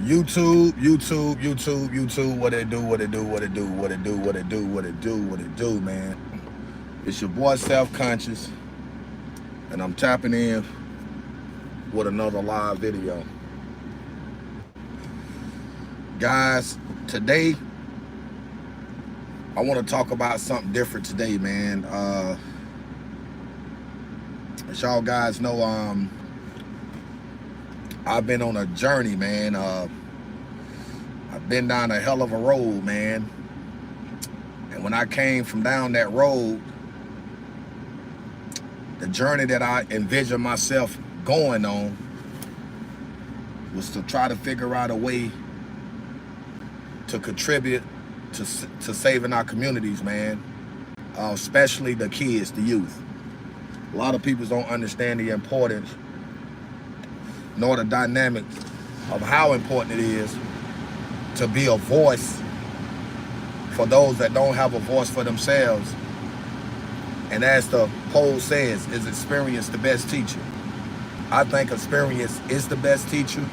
YouTube, what it do, what it do, what it do, what it do, what it do, what it do, what it do, man. It's your boy Self-Conscious, and I'm tapping in with another live video. Guys, today, I want to talk about something different today, man. As y'all guys know, I've been on a journey, man. I've been down a hell of a road, man. And when I came from down that road, the journey that I envisioned myself going on was to try to figure out a way to contribute to saving our communities, man. Especially the kids, the youth. A lot of people don't understand the importance nor the dynamic of how important it is to be a voice for those that don't have a voice for themselves. And as the poll says, is experience the best teacher? I think experience is the best teacher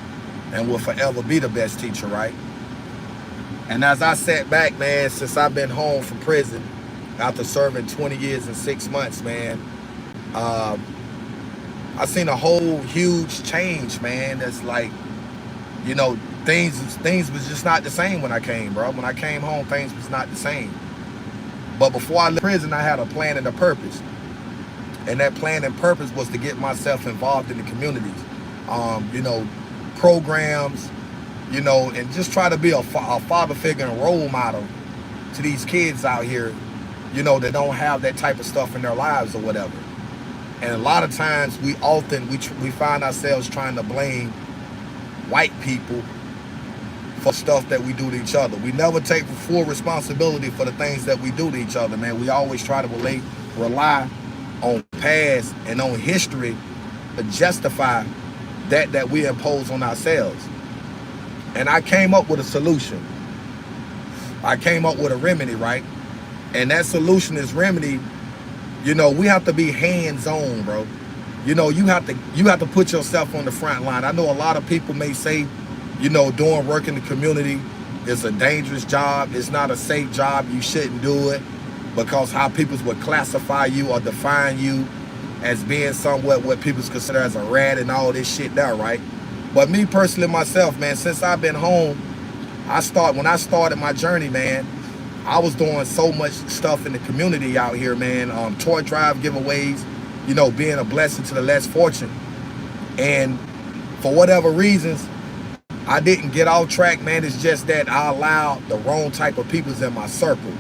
and will forever be the best teacher, right? And as I sat back, man, since I've been home from prison, after serving 20 years and 6 months, man, I seen a whole huge change, man. That's like, you know, things was just not the same when I came, bro. When I came home, things was not the same. But before I left prison, I had a plan and a purpose. And that plan and purpose was to get myself involved in the communities. You know, programs, you know, and just try to be a father figure and role model to these kids out here, you know, that don't have that type of stuff in their lives or whatever. And a lot of times we find ourselves trying to blame white people for stuff that we do to each other. We never take full responsibility for the things that we do to each other, man. We always try to rely on past and on history to justify that we impose on ourselves. And I came up with a solution. I came up with a remedy, right? And that solution is remedy. You know, we have to be hands-on, bro. You know, you have to put yourself on the front line. I know a lot of people may say, you know, doing work in the community is a dangerous job. It's not a safe job. You shouldn't do it because how people would classify you or define you as being somewhat what people consider as a rat and all this shit there, right? But me personally, myself, man, since I've been home, when I started my journey, man, I was doing so much stuff in the community out here, man. Toy drive giveaways, you know, being a blessing to the less fortunate. And for whatever reasons, I didn't get off track, man. It's just that I allowed the wrong type of people in my circle.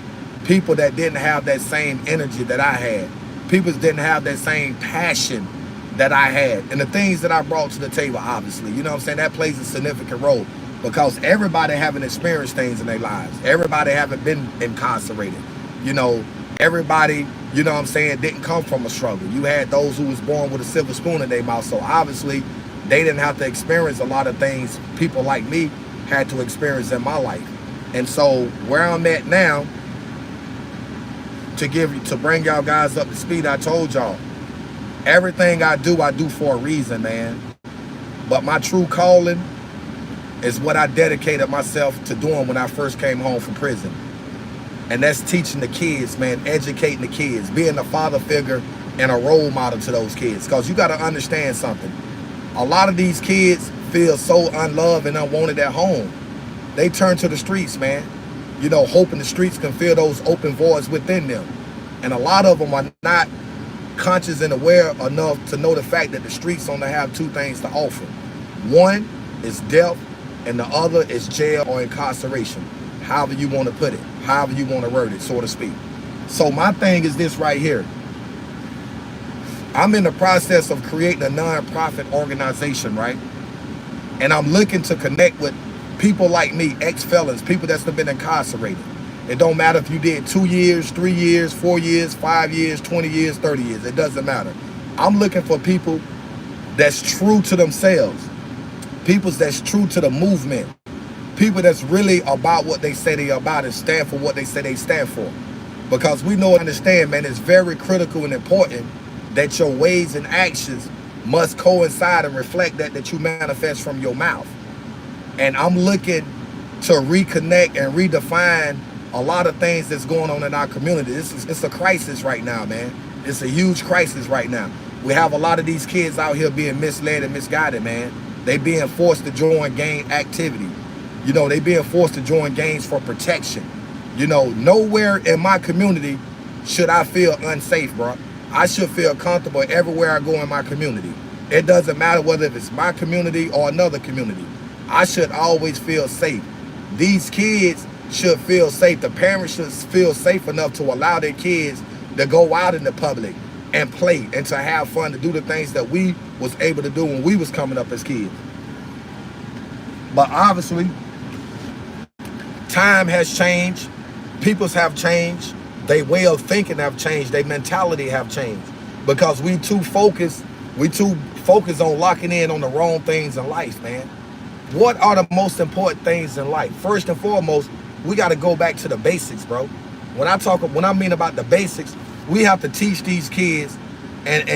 People that didn't have that same energy that I had. People didn't have that same passion that I had. And the things that I brought to the table, obviously, you know what I'm saying? That plays a significant role because everybody haven't experienced things in their lives. Everybody haven't been incarcerated. You know, everybody, you know what I'm saying, didn't come from a struggle. You had those who was born with a silver spoon in their mouth. So obviously, they didn't have to experience a lot of things people like me had to experience in my life. And so where I'm at now, to bring y'all guys up to speed, I told y'all, everything I do for a reason, man. But my true calling is what I dedicated myself to doing when I first came home from prison. And that's teaching the kids, man, educating the kids, being a father figure and a role model to those kids. Because you got to understand something. A lot of these kids feel so unloved and unwanted at home. They turn to the streets, man, you know, hoping the streets can fill those open voids within them. And a lot of them are not conscious and aware enough to know the fact that the streets only have two things to offer. One is death, and the other is jail or incarceration, however you want to put it, however you want to word it, so to speak. So my thing is this right here. I'm in the process of creating a non-profit organization, right? And I'm looking to connect with people like me, ex-felons, people that's been incarcerated. It don't matter if you did 2 years, 3 years, 4 years, 5 years, 20 years, 30 years. It doesn't matter. I'm looking for people that's true to themselves, people that's true to the movement, people that's really about what they say they're about and stand for what they say they stand for. Because we know and understand, man, it's very critical and important that your ways and actions must coincide and reflect that you manifest from your mouth. And I'm looking to reconnect and redefine a lot of things that's going on in our community. It's a crisis right now, man. It's a huge crisis right now. We have a lot of these kids out here being misled and misguided, man. They being forced to join gang activity. You know, they being forced to join gangs for protection. You know, nowhere in my community should I feel unsafe, bro. I should feel comfortable everywhere I go in my community. It doesn't matter whether it's my community or another community. I should always feel safe. These kids should feel safe. The parents should feel safe enough to allow their kids to go out in the public and play and to have fun, to do the things that we was able to do when we was coming up as kids. But obviously, time has changed. Peoples have changed. Their way of thinking have changed. Their mentality have changed because we too focused on locking in on the wrong things in life, man. What are the most important things in life? First and foremost, we got to go back to the basics, bro. When I mean about the basics, we have to teach these kids and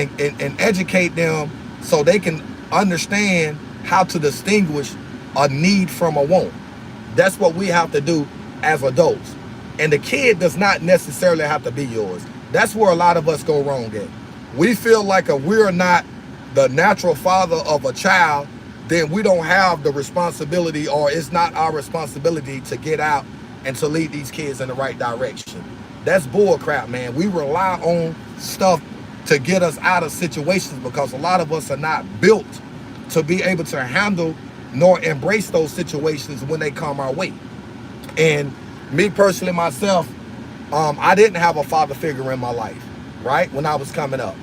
educate them so they can understand how to distinguish a need from a want. That's what we have to do as adults. And the kid does not necessarily have to be yours. That's where a lot of us go wrong at. We feel like if we're not the natural father of a child, then we don't have the responsibility, or it's not our responsibility to get out and to lead these kids in the right direction. That's bull crap, man. We rely on stuff to get us out of situations because a lot of us are not built to be able to handle nor embrace those situations when they come our way. And me personally, myself, I didn't have a father figure in my life, right, when I was coming up.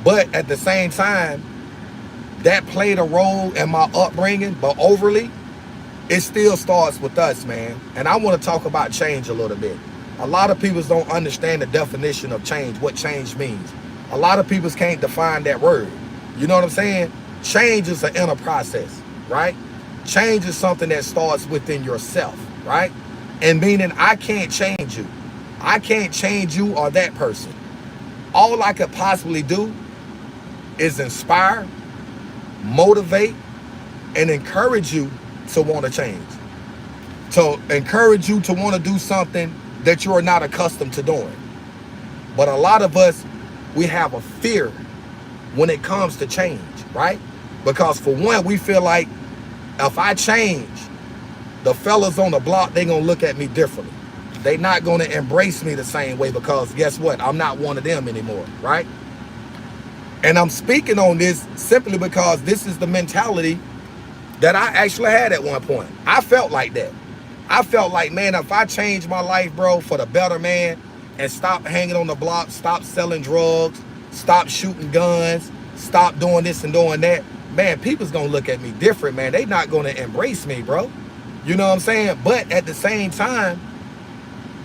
But at the same time, that played a role in my upbringing, but overly, it still starts with us, man. And I want to talk about change a little bit. A lot of people don't understand the definition of change, what change means. A lot of people can't define that word. You know what I'm saying? Change is an inner process, right? Change is something that starts within yourself, right? And meaning I can't change you. I can't change you or that person. All I could possibly do is inspire, motivate, and encourage you to want to change. To encourage you to want to do something that you are not accustomed to doing. But a lot of us, we have a fear when it comes to change, right? Because for one, we feel like if I change, the fellas on the block, they gonna look at me differently. They not gonna embrace me the same way because guess what? I'm not one of them anymore, right? And I'm speaking on this simply because this is the mentality that I actually had at one point. I felt like that. I felt like, man, if I change my life, bro, for the better, man, and stop hanging on the block, stop selling drugs, stop shooting guns, stop doing this and doing that, man, people's gonna look at me different, man. They not gonna embrace me, bro. You know what I'm saying? But at the same time,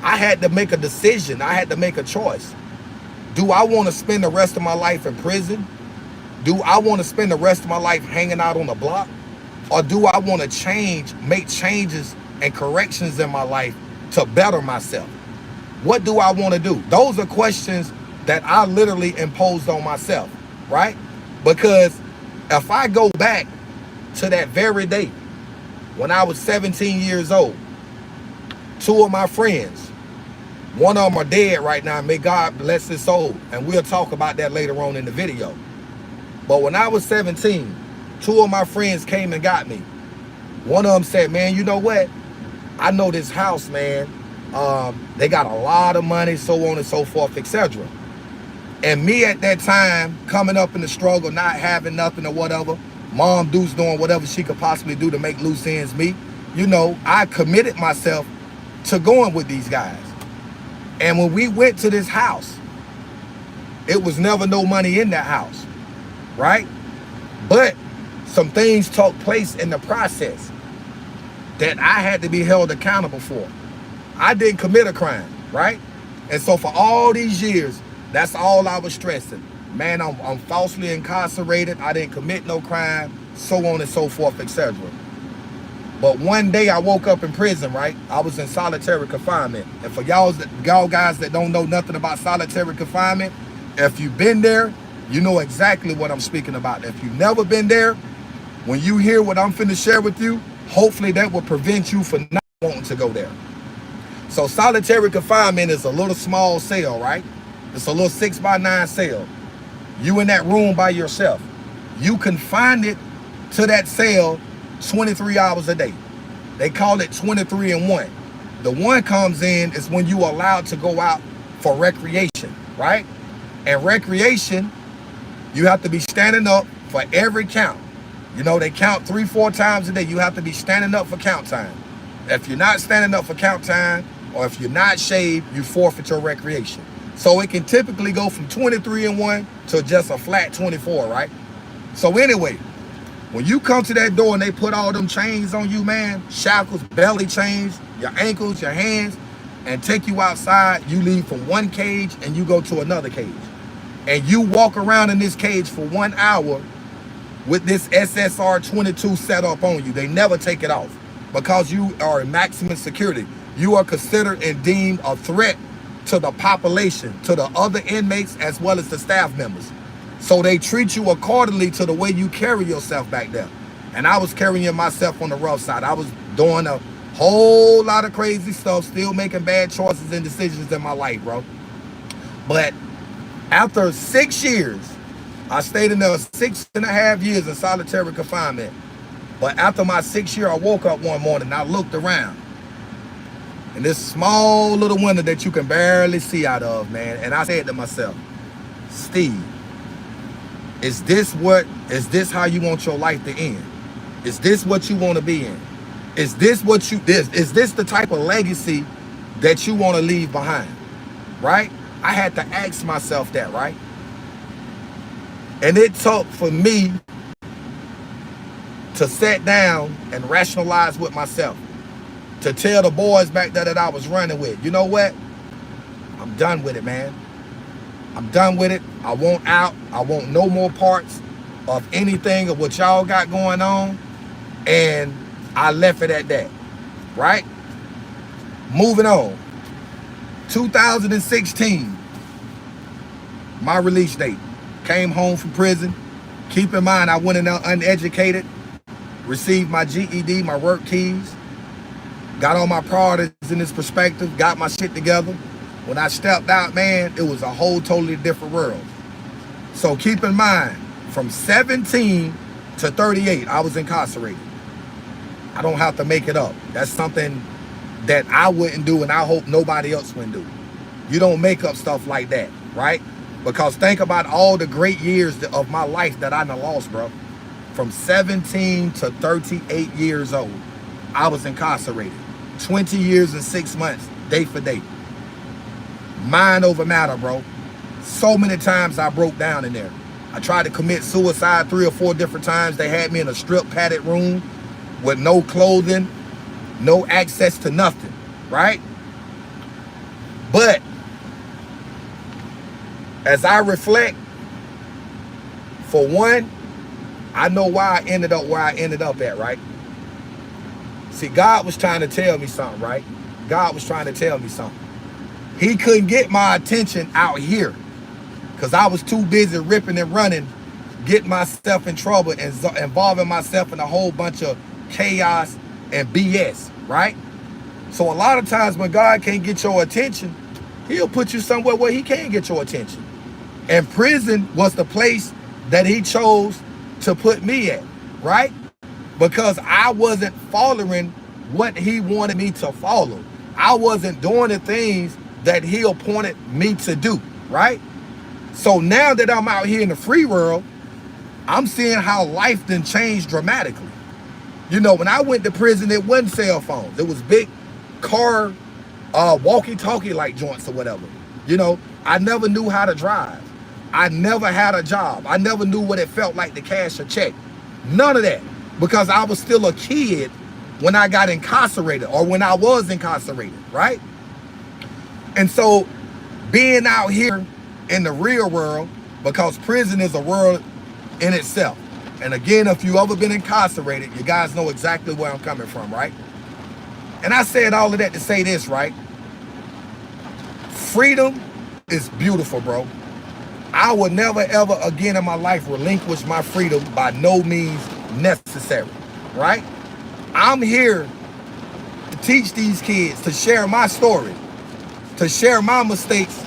I had to make a decision. I had to make a choice. Do I want to spend the rest of my life in prison? Do I want to spend the rest of my life hanging out on the block? Or do I want to change, make changes and corrections in my life to better myself? What do I want to do? Those are questions that I literally imposed on myself, right? Because if I go back to that very day when I was 17 years old, two of my friends, one of them are dead right now, may God bless his soul, and we'll talk about that later on in the video. But when I was 17, two of my friends came and got me. One of them said, man, you know what? I know this house, man. They got a lot of money, so on and so forth, etc. And me at that time, coming up in the struggle, not having nothing or whatever, Mom Deuce doing whatever she could possibly do to make loose ends meet, you know, I committed myself to going with these guys. And when we went to this house, it was never no money in that house, right? But some things took place in the process that I had to be held accountable for. I didn't commit a crime, right? And so for all these years, that's all I was stressing. Man, I'm falsely incarcerated. I didn't commit no crime, so on and so forth, etc. But one day I woke up in prison, right? I was in solitary confinement. And for y'all guys that don't know nothing about solitary confinement, if you've been there, you know exactly what I'm speaking about. If you've never been there, when you hear what I'm finna share with you, hopefully that will prevent you from not wanting to go there. So solitary confinement is a little small cell, right? It's a little 6x9 cell. You in that room by yourself. You confine it to that cell 23 hours a day. They call it 23 and 1. The 1 comes in is when you are allowed to go out for recreation, right? And recreation, you have to be standing up for every count. You know, they count 3-4 times a day. You have to be standing up for count time. If you're not standing up for count time, or if you're not shaved, you forfeit your recreation. So it can typically go from 23 and 1 to just a flat 24, right? So anyway, when you come to that door and they put all them chains on you, man, shackles, belly chains, your ankles, your hands, and take you outside, you leave from one cage and you go to another cage. And you walk around in this cage for 1 hour with this SSR 22 set up on you. They never take it off because you are in maximum security. You are considered and deemed a threat to the population, to the other inmates, as well as the staff members. So they treat you accordingly to the way you carry yourself back there. And I was carrying myself on the rough side. I was doing a whole lot of crazy stuff, still making bad choices and decisions in my life, bro. But after 6 years, I stayed in there 6.5 years in solitary confinement. But after my 6th year, I woke up one morning and I looked around. And this small little window that you can barely see out of, man. And I said to myself, Steve, is this how you want your life to end? Is this what you want to be in? Is this the type of legacy that you want to leave behind? Right? I had to ask myself that, right? And it took for me to sit down and rationalize with myself, to tell the boys back there that I was running with, you know what? I'm done with it, man. I'm done with it. I want out. I want no more parts of anything of what y'all got going on. And I left it at that, right? Moving on. 2016, my release date. Came home from prison. Keep in mind, I went in there uneducated, received my GED, my work keys, got all my priorities in this perspective, got my shit together. When I stepped out, man, it was a whole totally different world. So keep in mind, from 17 to 38, I was incarcerated. I don't have to make it up. That's something that I wouldn't do and I hope nobody else wouldn't do. You don't make up stuff like that, right? Because think about all the great years of my life that I done lost, bro. From 17 to 38 years old, I was incarcerated. 20 years and 6 months, day for day. Mind over matter, bro. So many times I broke down in there. I tried to commit suicide 3 or 4 different times. They had me in a strip padded room with no clothing, no access to nothing, right? But as I reflect, for one, I know why I ended up where I ended up at, right? See, God was trying to tell me something, right? God was trying to tell me something. He couldn't get my attention out here because I was too busy ripping and running, getting myself in trouble and involving myself in a whole bunch of chaos and BS, right? So a lot of times when God can't get your attention, he'll put you somewhere where he can't get your attention. And prison was the place that he chose to put me at, right? Because I wasn't following what he wanted me to follow. I wasn't doing the things that he appointed me to do, right? So now that I'm out here in the free world, I'm seeing how life done changed dramatically. You know, when I went to prison, it wasn't cell phones. It was big car, walkie-talkie like joints or whatever. You know, I never knew how to drive. I never had a job. I never knew what it felt like to cash a check. None of that. Because I was still a kid when I got incarcerated or when I was incarcerated, right? And so being out here in the real world, because prison is a world in itself. And again, if you ever been incarcerated, you guys know exactly where I'm coming from, right? And I said all of that to say this, right? Freedom is beautiful, bro. I would never, ever again in my life relinquish my freedom by no means necessary, right? I'm here to teach these kids, to share my story, to share my mistakes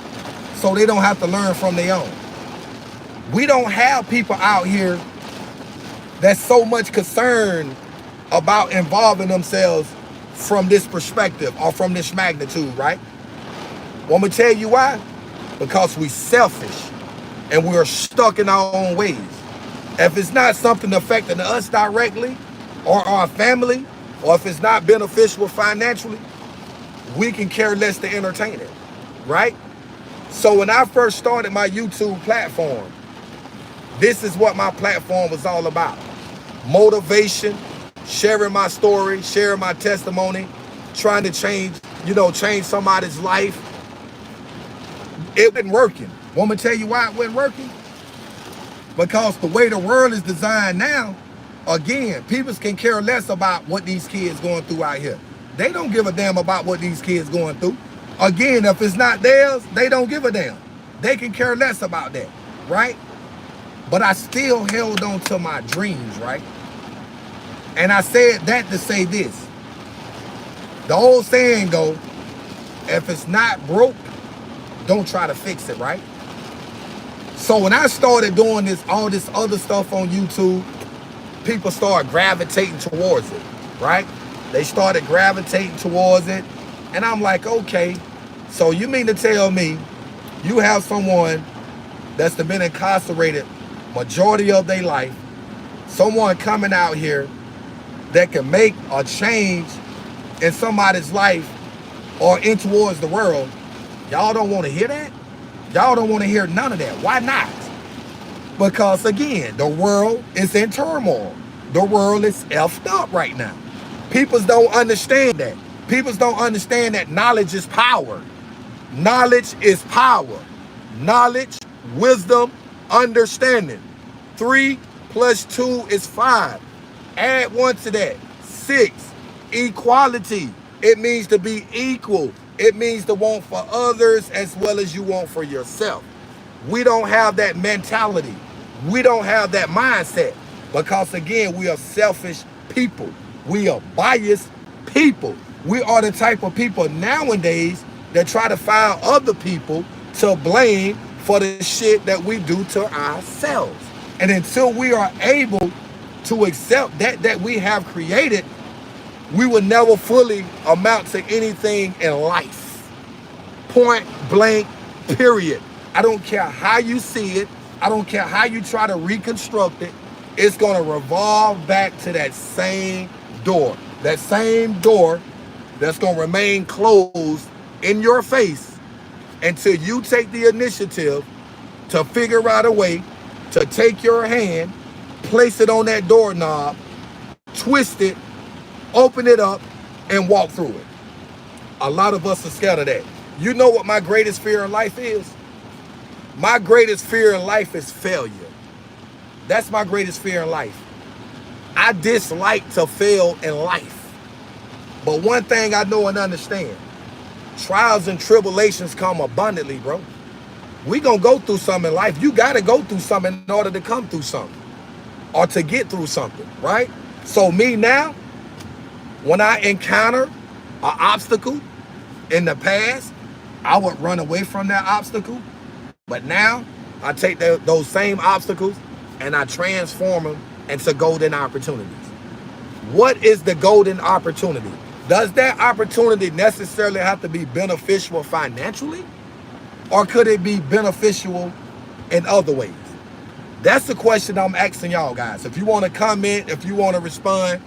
so they don't have to learn from their own. We don't have people out here that's so much concerned about involving themselves from this perspective or from this magnitude, right? Want me to tell you why? Because we selfish and we are stuck in our own ways. If it's not something affecting us directly or our family, or if it's not beneficial financially, we can care less to entertain it, right? So when I first started my YouTube platform, this is what my platform was all about. Motivation, sharing my story, sharing my testimony, trying to change somebody's life. It wasn't working. Want me to tell you why it wasn't working? Because the way the world is designed now, again, people can care less about what these kids going through out here. They don't give a damn about what these kids going through. Again, if it's not theirs, they don't give a damn. They can care less about that, right? But I still held on to my dreams, right? And I said that to say this. The old saying go, if it's not broke, don't try to fix it, right? So when I started doing all this other stuff on YouTube, people started gravitating towards it, right? They started gravitating towards it. And I'm like, okay, so you mean to tell me you have someone that's been incarcerated majority of their life, someone coming out here that can make a change in somebody's life or in towards the world? Y'all don't want to hear that? Y'all don't want to hear none of that. Why not? Because again, the world is in turmoil. The world is effed up right now. People don't understand that. People don't understand that knowledge is power. Knowledge is power. Knowledge, wisdom, understanding. 3 + 2 is 5. Add 1 to that. 6. Equality. It means to be equal. It means to want for others as well as you want for yourself. We don't have that mentality. We don't have that mindset because, again, we are selfish people. We are biased people. We are the type of people nowadays that try to find other people to blame for the shit that we do to ourselves. And until we are able to accept that we have created, we will never fully amount to anything in life. Point blank, period. I don't care how you see it. I don't care how you try to reconstruct it. It's going to revolve back to that same door. That same door that's going to remain closed in your face until you take the initiative to figure out a way to take your hand, place it on that doorknob, twist it, open it up, and walk through it. A lot of us are scared of that. You know what my greatest fear in life is? My greatest fear in life is failure. That's my greatest fear in life. I dislike to fail in life. But one thing I know and understand, trials and tribulations come abundantly, bro. We gonna go through something in life. You gotta go through something in order to come through something or to get through something, right? So me now, when I encounter an obstacle in the past, I would run away from that obstacle. But now I take those same obstacles and I transform them into golden opportunities. What is the golden opportunity? Does that opportunity necessarily have to be beneficial financially? Or could it be beneficial in other ways? That's the question I'm asking y'all guys. If you want to comment, if you want to respond,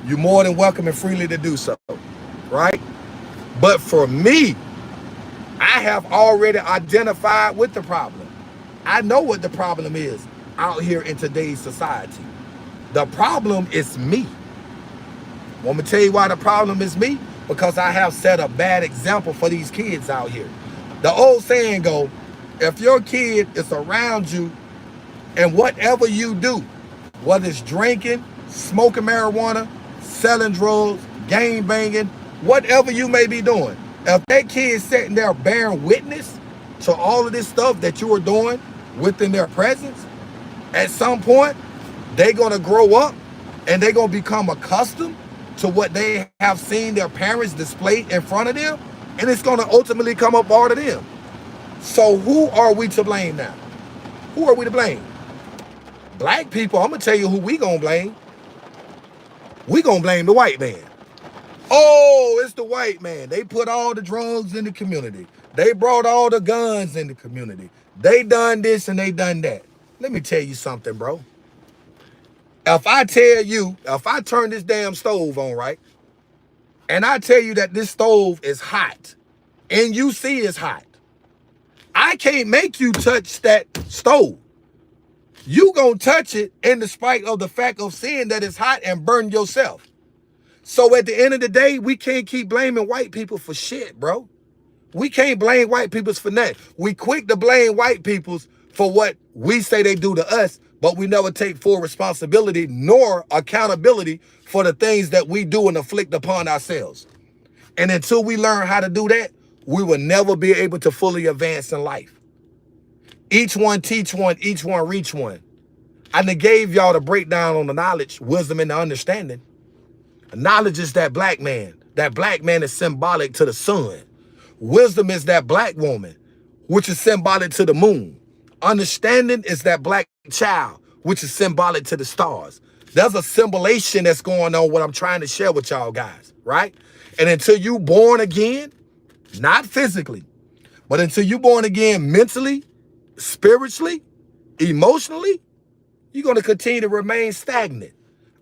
you're more than welcome and freely to do so, right? But for me, I have already identified with the problem. I know what the problem is out here in today's society. The problem is me. Want me to tell you why the problem is me? Because I have set a bad example for these kids out here. The old saying go, if your kid is around you and whatever you do, whether it's drinking, smoking marijuana, selling drugs, gang banging, whatever you may be doing, if that kid sitting there bearing witness to all of this stuff that you are doing within their presence, at some point, they're going to grow up and they're going to become accustomed to what they have seen their parents display in front of them, and it's going to ultimately come up part of them. So who are we to blame now? Who are we to blame? Black people, I'm going to tell you who we going to blame. We going to blame the white man. Oh, it's the white man. They put all the drugs in the community. They brought all the guns in the community. They done this and they done that. Let me tell you something, bro. If I tell you, if I turn this damn stove on, right, and I tell you that this stove is hot, and you see it's hot, I can't make you touch that stove. You gonna touch it in despite of the fact of seeing that it's hot and burn yourself. So at the end of the day, we can't keep blaming white people for shit, bro. We can't blame white people for nothing. We quick to blame white people for what we say they do to us, but we never take full responsibility nor accountability for the things that we do and inflict upon ourselves. And until we learn how to do that, we will never be able to fully advance in life. Each one teach one, each one reach one. I done gave y'all the breakdown on the knowledge, wisdom, and the understanding. Knowledge is that black man. That black man is symbolic to the sun. Wisdom is that black woman, which is symbolic to the moon. Understanding is that black child, which is symbolic to the stars. There's a symbolization that's going on, what I'm trying to share with y'all guys, right? And until you born again, not physically, but until you born again mentally, spiritually, emotionally, you're going to continue to remain stagnant.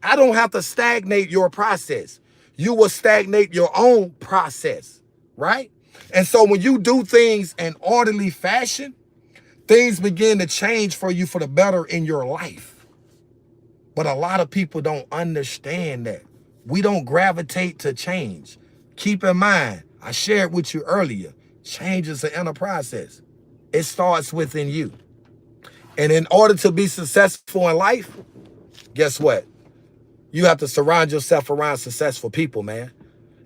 I don't have to stagnate your process. You will stagnate your own process, right? And so when you do things in orderly fashion, things begin to change for you for the better in your life. But a lot of people don't understand that. We don't gravitate to change. Keep in mind, I shared with you earlier, change is an inner process. It starts within you. And in order to be successful in life, guess what? You have to surround yourself around successful people, man.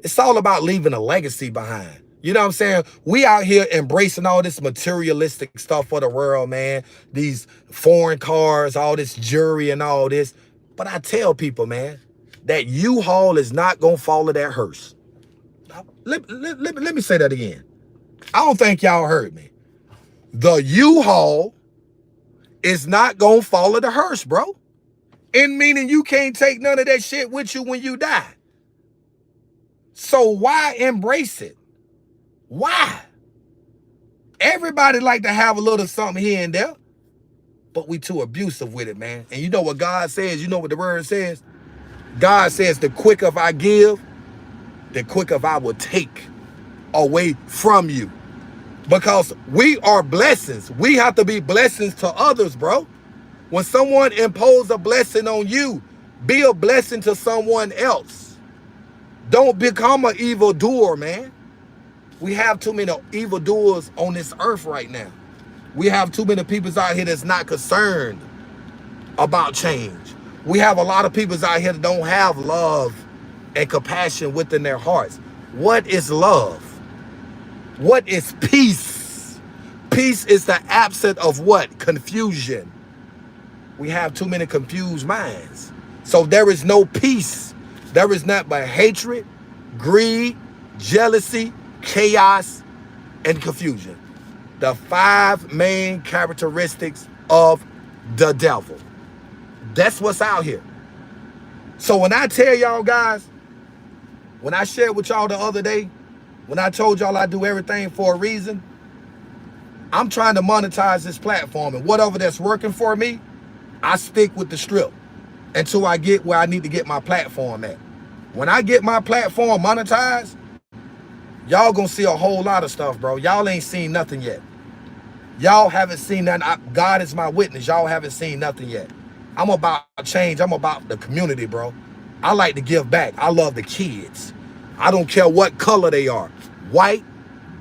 It's all about leaving a legacy behind. You know what I'm saying? We out here embracing all this materialistic stuff for the world, man. These foreign cars, all this jewelry and all this. But I tell people, man, that U-Haul is not going to follow that hearse. Let me say that again. I don't think y'all heard me. The U-Haul is not going to follow the hearse, bro. And meaning you can't take none of that shit with you when you die. So why embrace it? Why? Everybody like to have a little something here and there, but we too abusive with it, man. And you know what God says? You know what the word says? God says, the quicker I give, the quicker I will take away from you. Because we are blessings. We have to be blessings to others, bro. When someone imposes a blessing on you, be a blessing to someone else. Don't become an evildoer, man. We have too many evildoers on this earth right now. We have too many people out here that's not concerned about change. We have a lot of people out here that don't have love and compassion within their hearts. What is love? What is peace? Peace is the absence of what? Confusion. We have too many confused minds. So there is no peace. There is not but hatred, greed, jealousy, chaos, and confusion. The 5 main characteristics of the devil. That's what's out here. So when I tell y'all guys, when I shared with y'all the other day, when I told y'all I do everything for a reason, I'm trying to monetize this platform, and whatever that's working for me, I stick with the strip until I get where I need to get my platform at. When I get my platform monetized, y'all gonna see a whole lot of stuff, bro. Y'all ain't seen nothing yet. Y'all haven't seen nothing. God is my witness. Y'all haven't seen nothing yet. I'm about change. I'm about the community, bro. I like to give back. I love the kids. I don't care what color they are. White,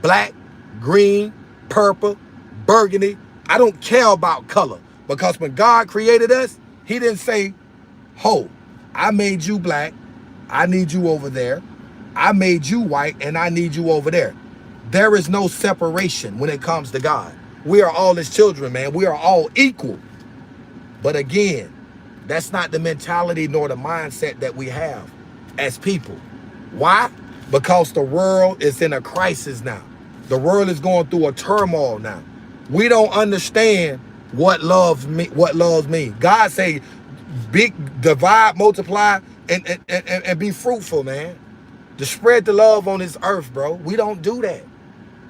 black, green, purple, burgundy. I don't care about color. Because when God created us, he didn't say, ho, I made you black. I need you over there. I made you white and I need you over there. There is no separation when it comes to God. We are all his children, man. We are all equal. But again, that's not the mentality nor the mindset that we have. as people. Why? Because the world is in a crisis now. The world is going through a turmoil now. We don't understand what loves mean. God say, big, divide, multiply, and be fruitful, man. To spread the love on this earth, bro. We don't do that.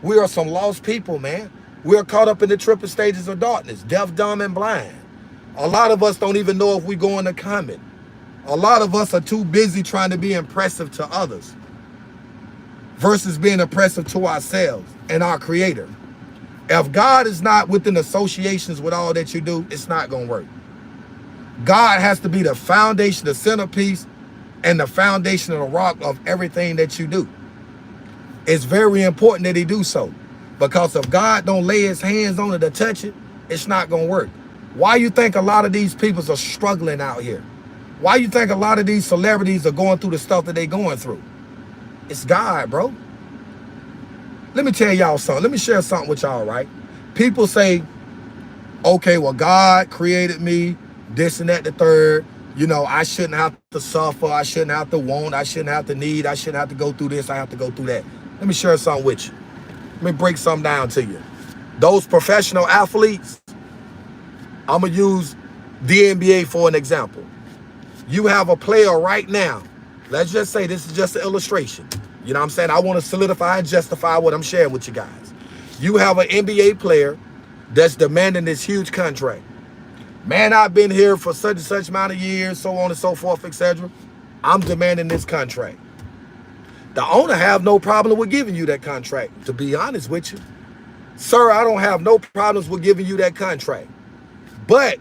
We are some lost people, man. We are caught up in the triple stages of darkness, deaf, dumb, and blind. A lot of us don't even know if we go in the comment. A lot of us are too busy trying to be impressive to others versus being impressive to ourselves and our Creator. If God is not within associations with all that you do, it's not going to work. God has to be the foundation, the centerpiece, and the foundation of the rock of everything that you do. It's very important that he do so, because if God don't lay his hands on it to touch it, it's not going to work. Why you think a lot of these people are struggling out here? Why you think a lot of these celebrities are going through the stuff that they're going through? It's God, bro. Let me tell y'all something. Let me share something with y'all, right? People say, okay, well, God created me, this and that, the third. You know, I shouldn't have to suffer. I shouldn't have to want. I shouldn't have to need. I shouldn't have to go through this. I have to go through that. Let me share something with you. Let me break something down to you. Those professional athletes, I'm going to use the NBA for an example. You have a player right now. Let's just say this is just an illustration. You know what I'm saying? I want to solidify and justify what I'm sharing with you guys. You have an NBA player that's demanding this huge contract. Man, I've been here for such and such amount of years, so on and so forth, etc. I'm demanding this contract. The owner have no problem with giving you that contract, to be honest with you. Sir, I don't have no problems with giving you that contract. But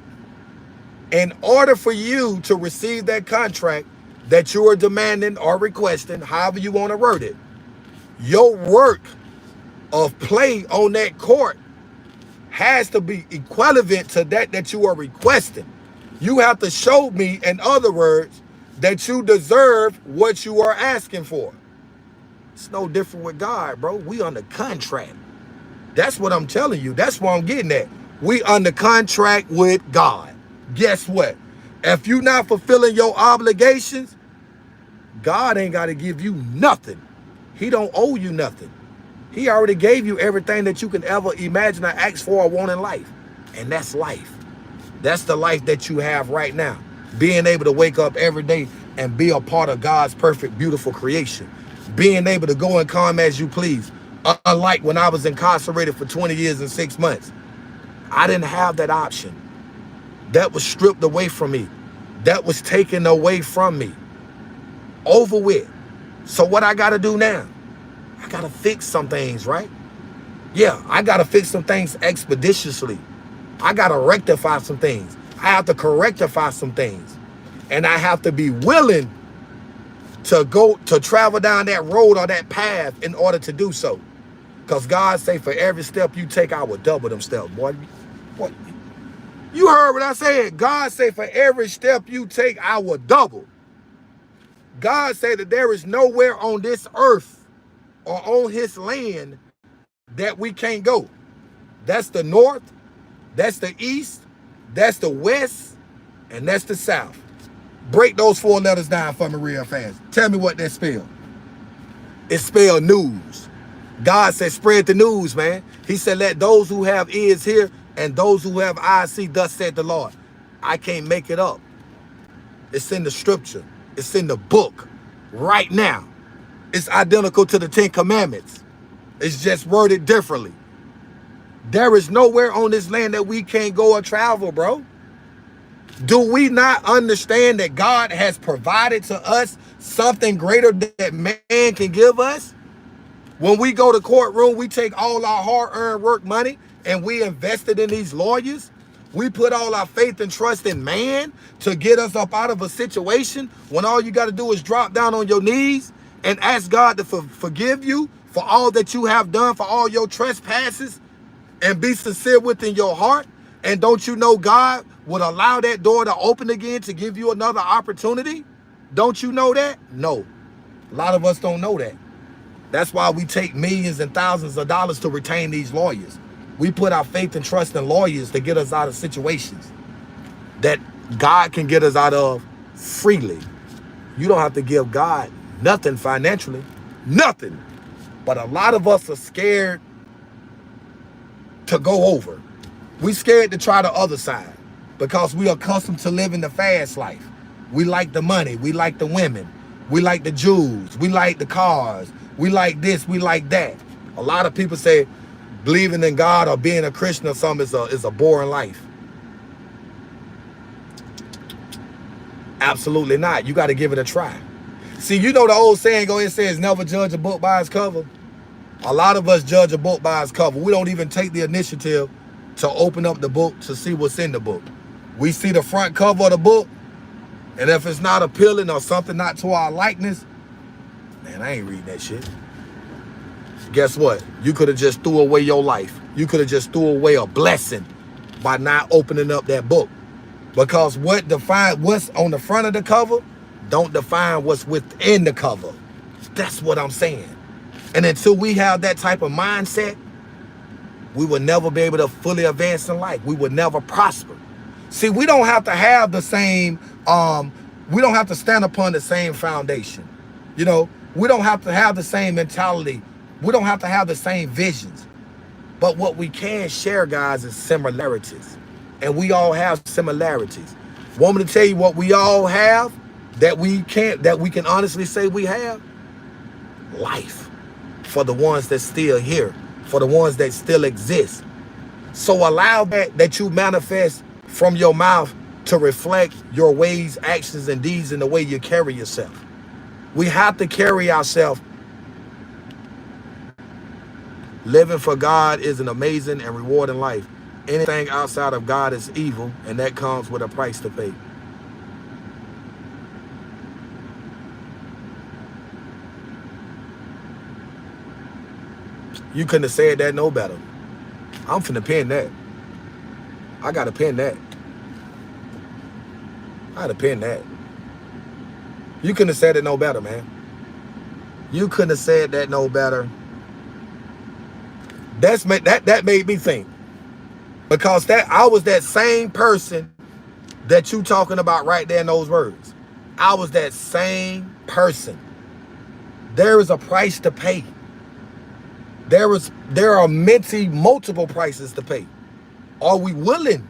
in order for you to receive that contract that you are demanding or requesting, however you want to word it, your work of play on that court has to be equivalent to that you are requesting. You have to show me, in other words, that you deserve what you are asking for. It's no different with God, bro. We under contract. That's what I'm telling you. That's what I'm getting at. We under contract with God. Guess what? If you're not fulfilling your obligations, God ain't got to give you nothing. He don't owe you nothing. He already gave you everything that you can ever imagine or ask for or want in life. And that's life. That's the life that you have right now. Being able to wake up every day and be a part of God's perfect, beautiful creation. Being able to go and come as you please. Unlike when I was incarcerated for 20 years and 6 months. I didn't have that option. That was stripped away from me. That was taken away from me. Over with. So what I got to do now? I got to fix some things, right? Yeah, I got to fix some things expeditiously. I got to rectify some things. I have to correctify some things. And I have to be willing to travel down that road or that path in order to do so. Because God say for every step you take, I will double them steps, boy. What? You heard what I said. God say for every step you take, I will double. God say that there is nowhere on this earth or on his land that we can't go. That's the north, that's the east, that's the west, and that's the south. Break those 4 letters down for me real fast. Tell me what that spell. It's spelled news. God said spread the news, man. He said let those who have ears hear and those who have eyes see, thus said the Lord. I can't make it up. It's in the scripture. It's in the book right now. It's identical to the 10 Commandments. It's just worded differently. There is nowhere on this land that we can't go or travel, bro. Do we not understand that God has provided to us something greater that man can give us? When we go to courtroom, we take all our hard-earned work money and we invest it in these lawyers. We put all our faith and trust in man to get us up out of a situation when all you got to do is drop down on your knees and ask God to forgive you for all that you have done, for all your trespasses, and be sincere within your heart. And don't you know God would allow that door to open again to give you another opportunity? Don't you know that? No. A lot of us don't know that. That's why we take millions and thousands of dollars to retain these lawyers. We put our faith and trust in lawyers to get us out of situations that God can get us out of freely. You don't have to give God nothing financially. Nothing. But a lot of us are scared to go over. We scared to try the other side because we are accustomed to living the fast life. We like the money. We like the women. We like the jewels. We like the cars. We like this. We like that. A lot of people say believing in God or being a Christian or something is a boring life. Absolutely not. You got to give it a try. See, you know the old saying, it says never judge a book by its cover. A lot of us judge a book by its cover. We don't even take the initiative to open up the book to see what's in the book. We see the front cover of the book, and if it's not appealing or something not to our likeness, man, I ain't reading that shit. Guess what? You could have just threw away your life. You could have just threw away a blessing by not opening up that book. Because what's on the front of the cover don't define what's within the cover. That's what I'm saying. And until we have that type of mindset, we will never be able to fully advance in life. We will never prosper. See, we don't have to have the same, we don't have to stand upon the same foundation. You know, we don't have to have the same mentality. We don't have to have the same visions. But what we can share, guys, is similarities. And we all have similarities. Want me to tell you what we all have that we can honestly say we have? Life. For the ones that's still here, for the ones that still exist. So allow that you manifest from your mouth to reflect your ways, actions, and deeds in the way you carry yourself. We have to carry ourselves. Living for God is an amazing and rewarding life. Anything outside of God is evil, and that comes with a price to pay. You couldn't have said that no better. I'm finna pin that. I gotta pin that. I gotta pin that. You couldn't have said it no better, man. You couldn't have said that no better. That made me think. Because I was that same person that you talking about right there in those words. I was that same person. There is a price to pay. There are multiple prices to pay. Are we willing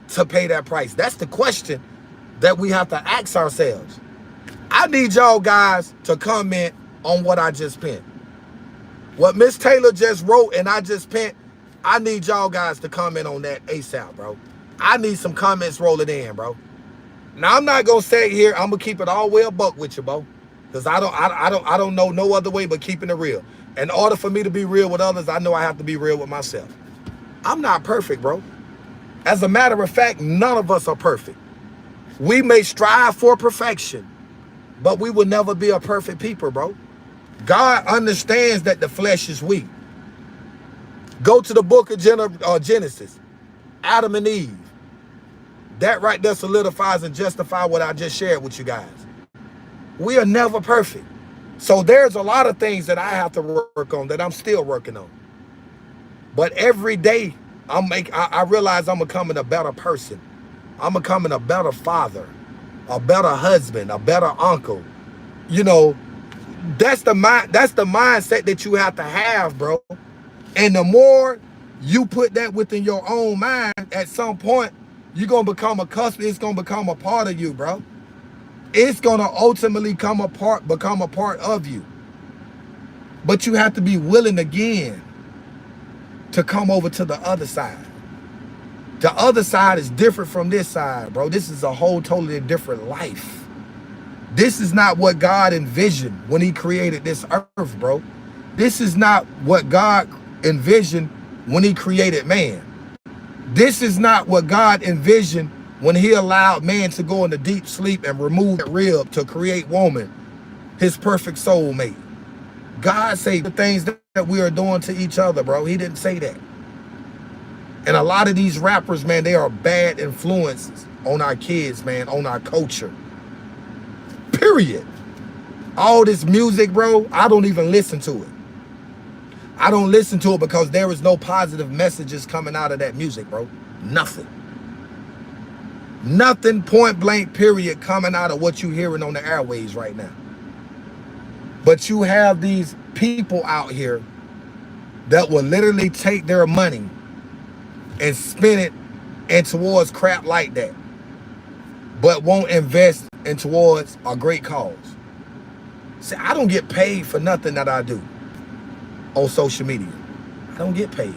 to pay that price? That's the question that we have to ask ourselves. I need y'all guys to comment on what I just penned. What Miss Taylor just wrote and I just penned, I need y'all guys to comment on that ASAP, bro. I need some comments rolling in, bro. Now I'm not gonna stay here. I'm gonna keep it all way a buck with you, bro. Because I don't know no other way but keeping it real. In order for me to be real with others, I know I have to be real with myself. I'm not perfect, bro. As a matter of fact, none of us are perfect. We may strive for perfection, but we will never be a perfect people, bro. God understands that the flesh is weak. Go to the book of Genesis, Adam and Eve. That right there solidifies and justifies what I just shared with you guys. We are never perfect. So there's a lot of things that I have to work on that I'm still working on. But every day I realize I'm becoming a better person. I'm becoming a better father, a better husband, a better uncle. You know, that's the mindset that you have to have, bro. And the more you put that within your own mind, at some point, you're going to become accustomed. It's going to become a part of you, bro. It's going to ultimately become a part of you. But you have to be willing again to come over to the other side. The other side is different from this side, bro. This is a whole totally different life. This is not what God envisioned when he created this earth, bro. This is not what God envisioned when he created man. This is not what God envisioned when he allowed man to go into deep sleep and remove that rib to create woman, his perfect soulmate. God said the things that we are doing to each other, bro. He didn't say that. And a lot of these rappers, man, they are bad influences on our kids, man, on our culture. Period. All this music, bro, I don't even listen to it. I don't listen to it because there is no positive messages coming out of that music, bro. Nothing. Nothing point blank period coming out of what you're hearing on the airways right now. But you have these people out here that will literally take their money and spend it in towards crap like that, but won't invest in towards a great cause. See, I don't get paid for nothing that I do on social media. I don't get paid.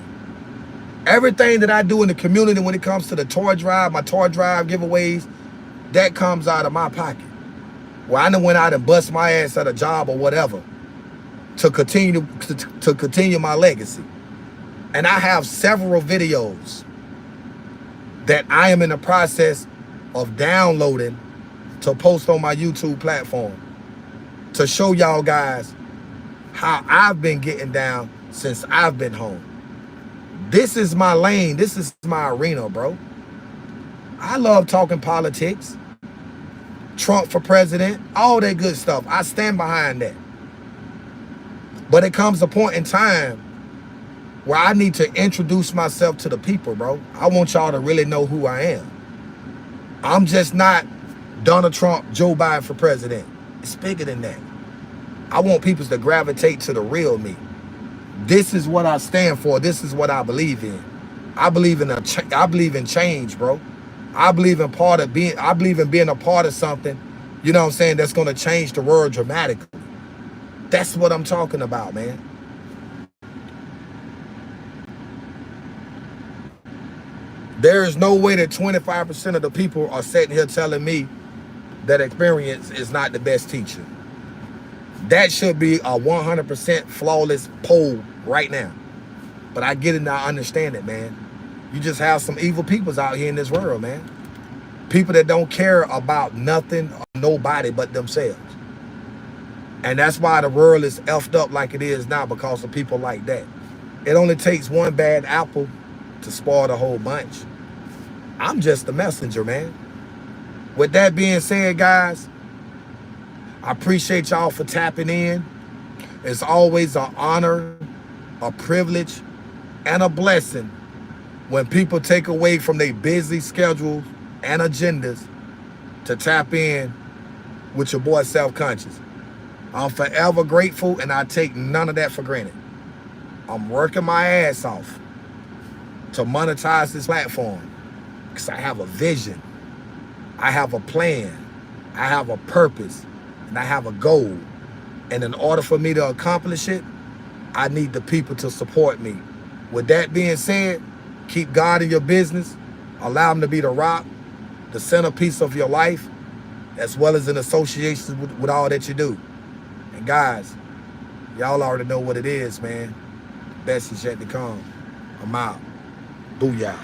Everything that I do in the community when it comes to the toy drive, my toy drive giveaways, that comes out of my pocket. Well, I done went out and bust my ass at a job or whatever to continue my legacy. And I have several videos that I am in the process of downloading to post on my YouTube platform to show y'all guys how I've been getting down since I've been home. This is my lane. This is my arena, bro. I love talking politics. Trump for president, all that good stuff. I stand behind that. But it comes a point in time where I need to introduce myself to the people, bro. I want y'all to really know who I am. I'm just not Donald Trump, Joe Biden for president. It's bigger than that. I want people to gravitate to the real me. This is what I stand for. This is what I believe in. I believe in change, bro. I believe in being a part of something, you know what I'm saying, that's going to change the world dramatically. That's what I'm talking about, man. There is no way that 25% of the people are sitting here telling me that experience is not the best teacher. That should be a 100% flawless poll right now. But I get it and I understand it, man. You just have some evil peoples out here in this world, man. People that don't care about nothing or nobody but themselves. And that's why the world is effed up like it is now, because of people like that. It only takes one bad apple to spoil the whole bunch. I'm just the messenger, man. With that being said, guys, I appreciate y'all for tapping in. It's always an honor, a privilege, and a blessing when people take away from their busy schedules and agendas to tap in with your boy Self-Conscious. I'm forever grateful, and I take none of that for granted. I'm working my ass off to monetize this platform because I have a vision. I have a plan. I have a purpose, and I have a goal. And in order for me to accomplish it, I need the people to support me. With that being said, keep God in your business. Allow him to be the rock, the centerpiece of your life, as well as in association with all that you do. And guys, y'all already know what it is, man. Best is yet to come. I'm out. Booyah.